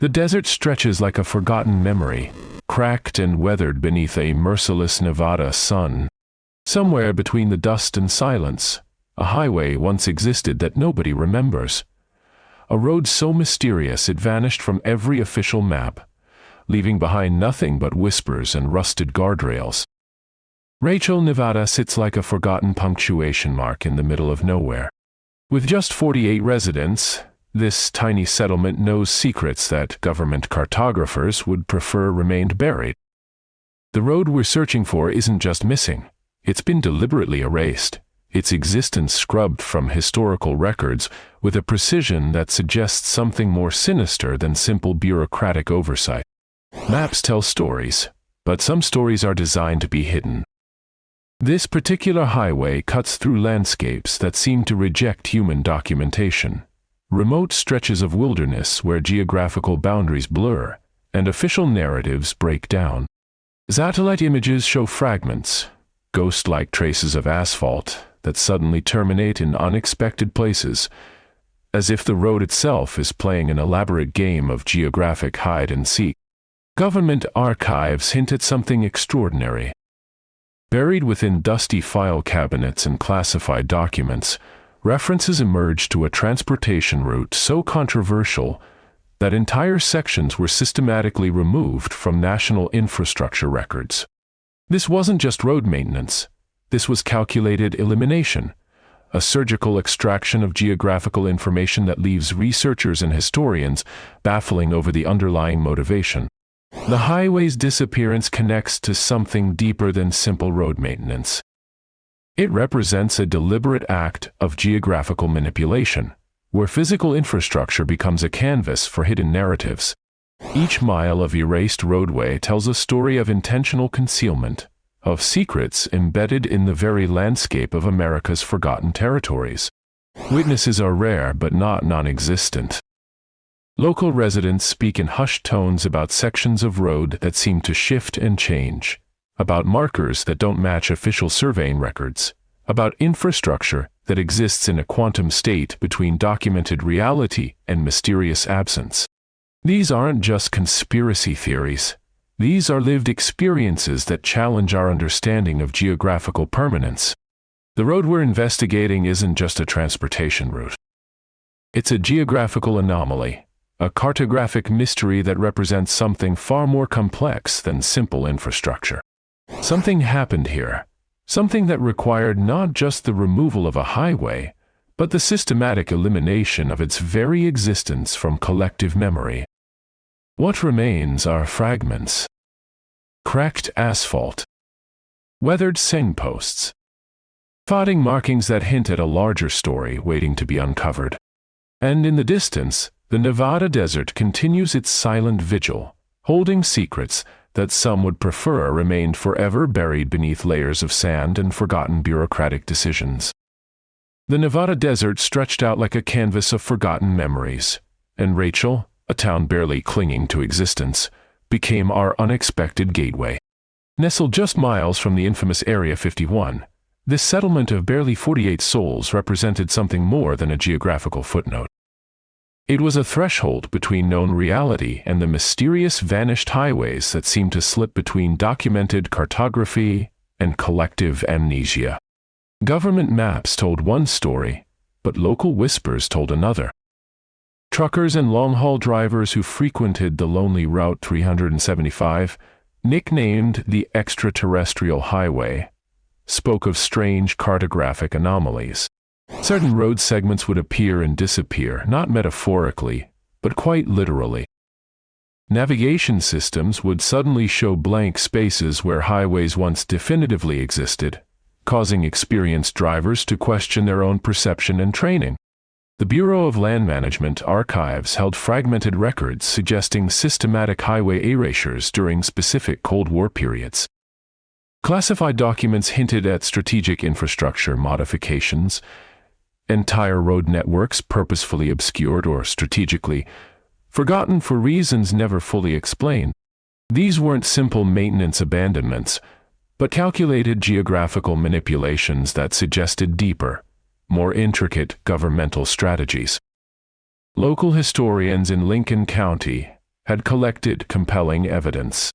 The desert stretches like a forgotten memory, cracked and weathered beneath a merciless Nevada sun. Somewhere between the dust and silence, a highway once existed that nobody remembers. A road so mysterious it vanished from every official map, leaving behind nothing but whispers and rusted guardrails. Rachel, Nevada sits like a forgotten punctuation mark in the middle of nowhere. With just 48 residents, this tiny settlement knows secrets that government cartographers would prefer remained buried. The road we're searching for isn't just missing, it's been deliberately erased, its existence scrubbed from historical records with a precision that suggests something more sinister than simple bureaucratic oversight. Maps tell stories, but some stories are designed to be hidden. This particular highway cuts through landscapes that seem to reject human documentation. Remote stretches of wilderness where geographical boundaries blur and official narratives break down. Satellite images show fragments, ghost-like traces of asphalt that suddenly terminate in unexpected places, as if the road itself is playing an elaborate game of geographic hide-and-seek. Government archives hint at something extraordinary. Buried within dusty file cabinets and classified documents, references emerge to a transportation route so controversial that entire sections were systematically removed from national infrastructure records. This wasn't just road maintenance. This was calculated elimination, a surgical extraction of geographical information that leaves researchers and historians baffling over the underlying motivation. The highway's disappearance connects to something deeper than simple road maintenance. It represents a deliberate act of geographical manipulation, where physical infrastructure becomes a canvas for hidden narratives. Each mile of erased roadway tells a story of intentional concealment, of secrets embedded in the very landscape of America's forgotten territories. Witnesses are rare but not non-existent. Local residents speak in hushed tones about sections of road that seem to shift and change, about markers that don't match official surveying records, about infrastructure that exists in a quantum state between documented reality and mysterious absence. These aren't just conspiracy theories. These are lived experiences that challenge our understanding of geographical permanence. The road we're investigating isn't just a transportation route. It's a geographical anomaly, a cartographic mystery that represents something far more complex than simple infrastructure. Something happened here, something that required not just the removal of a highway, but the systematic elimination of its very existence from collective memory. What remains are fragments. Cracked asphalt. Weathered signposts. Fading markings that hint at a larger story waiting to be uncovered. And in the distance, the Nevada desert continues its silent vigil, holding secrets that some would prefer remained forever buried beneath layers of sand and forgotten bureaucratic decisions. The Nevada desert stretched out like a canvas of forgotten memories, and Rachel, a town barely clinging to existence, became our unexpected gateway. Nestled just miles from the infamous Area 51, this settlement of barely 48 souls represented something more than a geographical footnote. It was a threshold between known reality and the mysterious vanished highways that seemed to slip between documented cartography and collective amnesia. Government maps told one story, but local whispers told another. Truckers and long-haul drivers who frequented the lonely Route 375, nicknamed the Extraterrestrial Highway, spoke of strange cartographic anomalies. Certain road segments would appear and disappear, not metaphorically, but quite literally. Navigation systems would suddenly show blank spaces where highways once definitively existed, causing experienced drivers to question their own perception and training. The Bureau of Land Management archives held fragmented records suggesting systematic highway erasures during specific Cold War periods. Classified documents hinted at strategic infrastructure modifications, entire road networks purposefully obscured or strategically forgotten for reasons never fully explained. These weren't simple maintenance abandonments, but calculated geographical manipulations that suggested deeper, more intricate governmental strategies. Local historians in Lincoln County, had collected compelling evidence.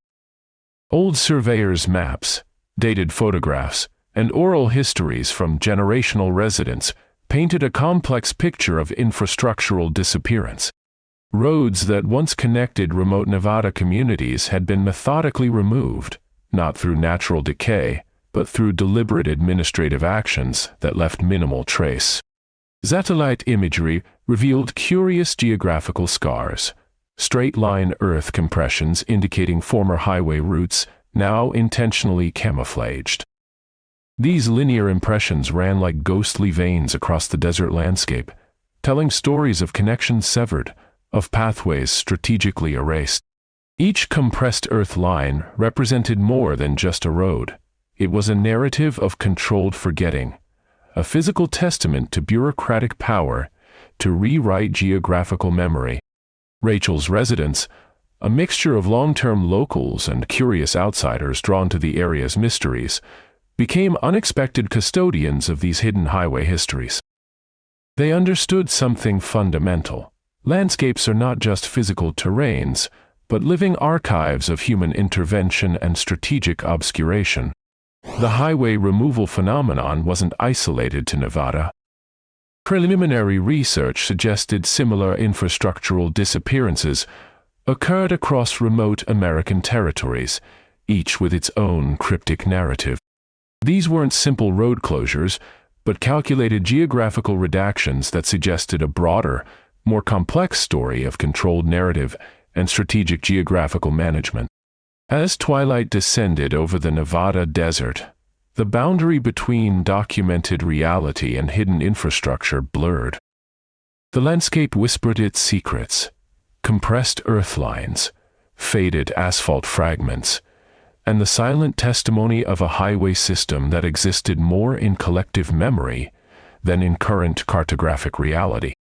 Old surveyors' maps, dated photographs, and oral histories from generational residents painted a complex picture of infrastructural disappearance. Roads that once connected remote Nevada communities had been methodically removed, not through natural decay, but through deliberate administrative actions that left minimal trace. Satellite imagery revealed curious geographical scars, straight-line earth compressions indicating former highway routes now intentionally camouflaged. These linear impressions ran like ghostly veins across the desert landscape, telling stories of connections severed, of pathways strategically erased. Each compressed earth line represented more than just a road. It was a narrative of controlled forgetting, a physical testament to bureaucratic power to rewrite geographical memory. Rachel's residents, a mixture of long-term locals and curious outsiders drawn to the area's mysteries, became unexpected custodians of these hidden highway histories. They understood something fundamental. Landscapes are not just physical terrains, but living archives of human intervention and strategic obscuration. The highway removal phenomenon wasn't isolated to Nevada. Preliminary research suggested similar infrastructural disappearances occurred across remote American territories, each with its own cryptic narrative. These weren't simple road closures, but calculated geographical redactions that suggested a broader, more complex story of controlled narrative and strategic geographical management. As twilight descended over the Nevada desert, the boundary between documented reality and hidden infrastructure blurred. The landscape whispered its secrets: compressed earth lines, faded asphalt fragments, and the silent testimony of a highway system that existed more in collective memory than in current cartographic reality.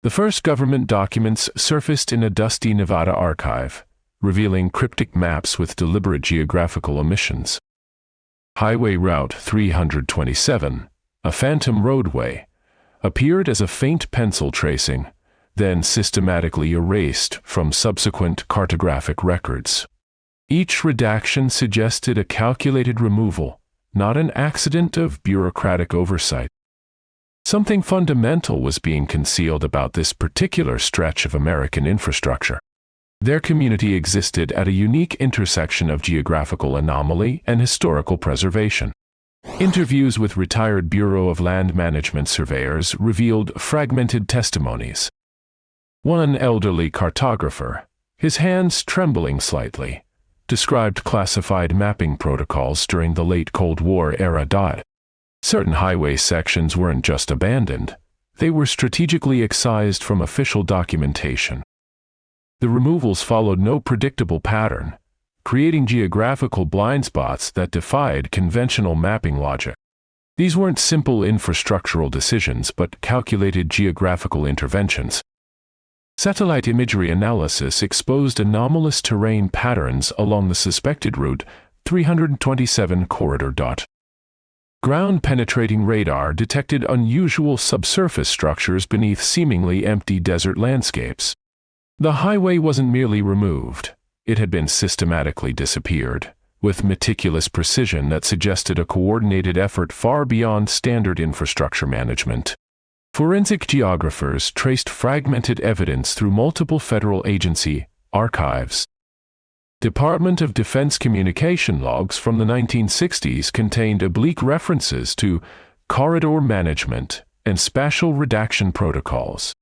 The first government documents surfaced in a dusty Nevada archive, revealing cryptic maps with deliberate geographical omissions. Highway Route 327, a phantom roadway, appeared as a faint pencil tracing, then systematically erased from subsequent cartographic records. Each redaction suggested a calculated removal, not an accident of bureaucratic oversight. Something fundamental was being concealed about this particular stretch of American infrastructure. Their community existed at a unique intersection of geographical anomaly and historical preservation. Interviews with retired Bureau of Land Management surveyors revealed fragmented testimonies. One elderly cartographer, his hands trembling slightly, described classified mapping protocols during the late Cold War era. Certain highway sections weren't just abandoned, they were strategically excised from official documentation. The removals followed no predictable pattern, creating geographical blind spots that defied conventional mapping logic. These weren't simple infrastructural decisions but calculated geographical interventions. Satellite imagery analysis exposed anomalous terrain patterns along the suspected Route 327 corridor. Ground-penetrating radar detected unusual subsurface structures beneath seemingly empty desert landscapes. The highway wasn't merely removed, it had been systematically disappeared, with meticulous precision that suggested a coordinated effort far beyond standard infrastructure management. Forensic geographers traced fragmented evidence through multiple federal agency archives. Department of Defense communication logs from the 1960s contained oblique references to corridor management and spatial redaction protocols.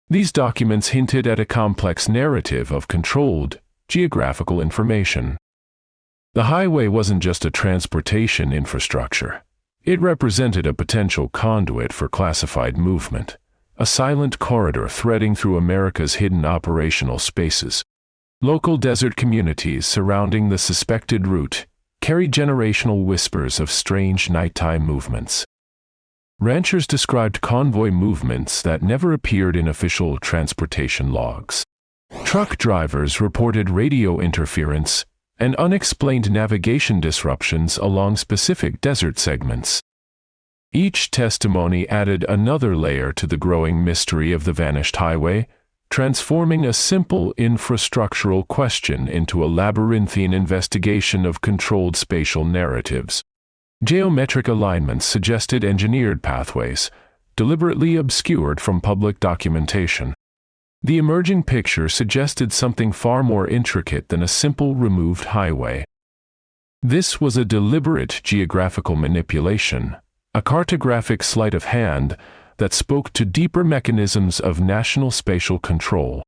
These documents hinted at a complex narrative of controlled, geographical information. The highway wasn't just a transportation infrastructure. It represented a potential conduit for classified movement, a silent corridor threading through America's hidden operational spaces. Local desert communities surrounding the suspected route carried generational whispers of strange nighttime movements. Ranchers described convoy movements that never appeared in official transportation logs. Truck drivers reported radio interference and unexplained navigation disruptions along specific desert segments. Each testimony added another layer to the growing mystery of the vanished highway, transforming a simple infrastructural question into a labyrinthine investigation of controlled spatial narratives. Geometric alignments suggested engineered pathways, deliberately obscured from public documentation. The emerging picture suggested something far more intricate than a simple removed highway. This was a deliberate geographical manipulation, a cartographic sleight of hand that spoke to deeper mechanisms of national spatial control.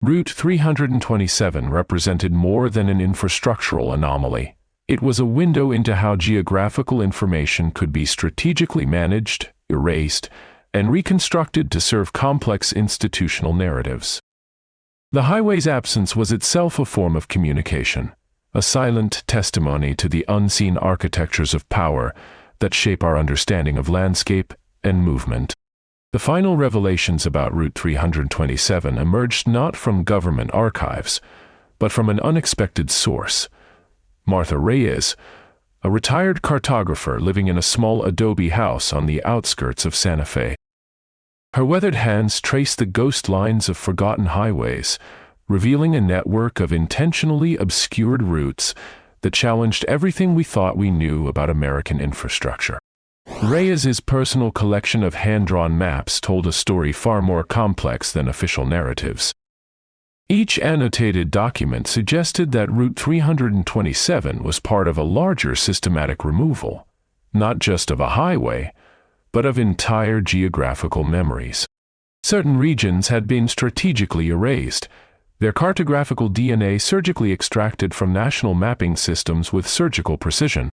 Route 327 represented more than an infrastructural anomaly. It was a window into how geographical information could be strategically managed, erased, and reconstructed to serve complex institutional narratives. The highway's absence was itself a form of communication, a silent testimony to the unseen architectures of power that shape our understanding of landscape and movement. The final revelations about Route 327 emerged not from government archives, but from an unexpected source. Martha Reyes, a retired cartographer living in a small adobe house on the outskirts of Santa Fe. Her weathered hands traced the ghost lines of forgotten highways, revealing a network of intentionally obscured routes that challenged everything we thought we knew about American infrastructure. Reyes's personal collection of hand-drawn maps told a story far more complex than official narratives. Each annotated document suggested that Route 327 was part of a larger systematic removal, not just of a highway, but of entire geographical memories. Certain regions had been strategically erased, their cartographical DNA surgically extracted from national mapping systems with surgical precision.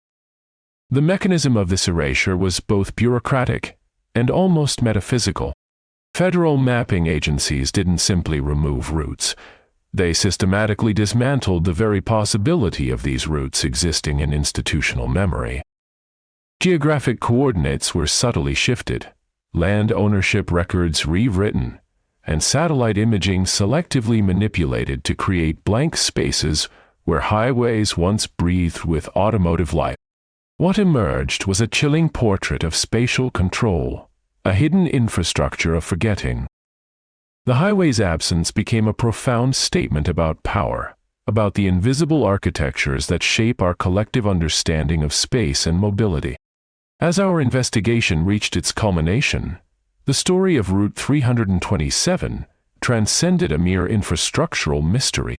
The mechanism of this erasure was both bureaucratic and almost metaphysical. Federal mapping agencies didn't simply remove routes. They systematically dismantled the very possibility of these routes existing in institutional memory. Geographic coordinates were subtly shifted, land ownership records rewritten, and satellite imaging selectively manipulated to create blank spaces where highways once breathed with automotive life. What emerged was a chilling portrait of spatial control, a hidden infrastructure of forgetting. The highway's absence became a profound statement about power, about the invisible architectures that shape our collective understanding of space and mobility. As our investigation reached its culmination, the story of Route 327 transcended a mere infrastructural mystery.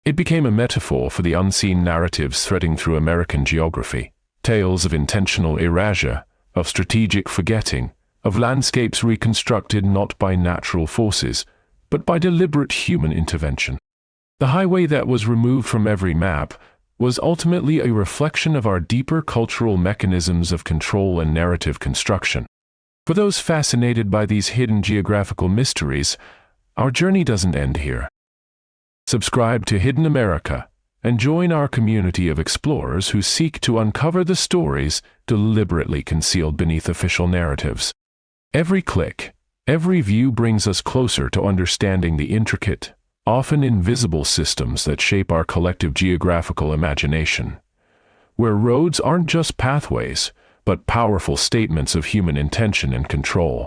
It became a metaphor for the unseen narratives threading through American geography, tales of intentional erasure, of strategic forgetting, of landscapes reconstructed not by natural forces, but by deliberate human intervention. The highway that was removed from every map was ultimately a reflection of our deeper cultural mechanisms of control and narrative construction. For those fascinated by these hidden geographical mysteries, our journey doesn't end here. Subscribe to Hidden America and join our community of explorers who seek to uncover the stories deliberately concealed beneath official narratives. Every click, every view brings us closer to understanding the intricate, often invisible systems that shape our collective geographical imagination, where roads aren't just pathways, but powerful statements of human intention and control.